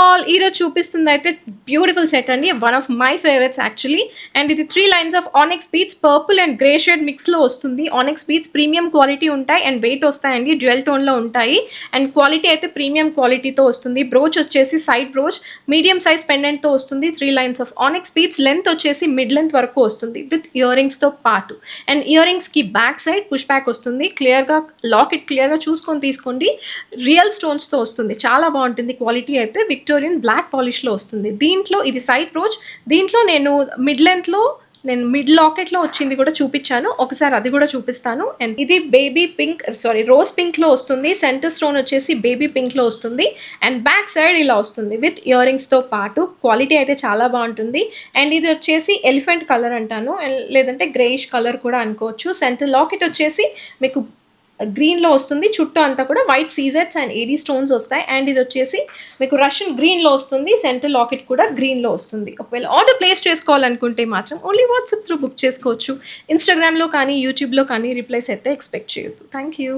All ఈరోజు చూపిస్తుంది అయితే బ్యూటిఫుల్ సెట్ అండి. One of my favourites actually. And ఇది 3 lines of onyx beads purple and grey shade మిక్స్లో వస్తుంది. ఆనెక్స్ బీడ్స్ ప్రీమియం క్వాలిటీ ఉంటాయి అండ్ వెయిట్ వస్తాయండి. డ్యూయల్ టోన్లో ఉంటాయి అండ్ క్వాలిటీ అయితే ప్రీమియం క్వాలిటీతో వస్తుంది. బ్రోచ్ వచ్చేసి సైడ్ బ్రోచ్ మీడియం సైజ్ పెండెంట్తో వస్తుంది. 3 lines of onyx beads length వచ్చేసి మిడ్ లెంత్ వరకు వస్తుంది విత్ ఇయర్ రింగ్స్తో పాటు. అండ్ ఇయర్ రింగ్స్కి బ్యాక్ సైడ్ పుష్ బ్యాక్ వస్తుంది. క్లియర్గా లాకెట్ క్లియర్గా చూసుకొని తీసుకోండి. రియల్ స్టోన్స్తో వస్తుంది. చాలా బాగుంటుంది. క్వాలిటీ అయితే విక్టోరియన్ బ్లాక్ పాలిష్లో వస్తుంది. దీంట్లో ఇది సైడ్ బ్రోచ్. దీంట్లో నేను మిడ్ లెంత్లో మిడ్ లాకెట్లో వచ్చింది కూడా చూపించాను. ఒకసారి అది కూడా చూపిస్తాను. అండ్ ఇది బేబీ పింక్ రోజ్ పింక్లో వస్తుంది. సెంటర్ స్టోన్ వచ్చేసి బేబీ పింక్లో వస్తుంది. అండ్ బ్యాక్ సైడ్ ఇలా వస్తుంది విత్ ఇయర్ రింగ్స్తో పాటు. క్వాలిటీ అయితే చాలా బాగుంటుంది. అండ్ ఇది వచ్చేసి ఎలిఫెంట్ కలర్ అంటాను, అండ్ లేదంటే గ్రేయిష్ కలర్ కూడా అనుకోవచ్చు. సెంటర్ లాకెట్ వచ్చేసి మీకు గ్రీన్లో వస్తుంది. చుట్టూ అంతా కూడా వైట్ సీజెట్స్ అండ్ ఏడీ స్టోన్స్ వస్తాయి. అండ్ ఇది వచ్చేసి మీకు రష్యన్ గ్రీన్లో వస్తుంది. సెంటర్ లాకెట్ కూడా గ్రీన్లో వస్తుంది. ఒకవేళ ఆర్డర్ ప్లేస్ చేసుకోవాలనుకుంటే మాత్రం ఓన్లీ వాట్సాప్ త్రూ బుక్ చేసుకోవచ్చు. ఇన్స్టాగ్రామ్లో కానీ యూట్యూబ్లో కానీ రిప్లైస్ అయితే ఎక్స్పెక్ట్ చేయొద్దు. Thank you.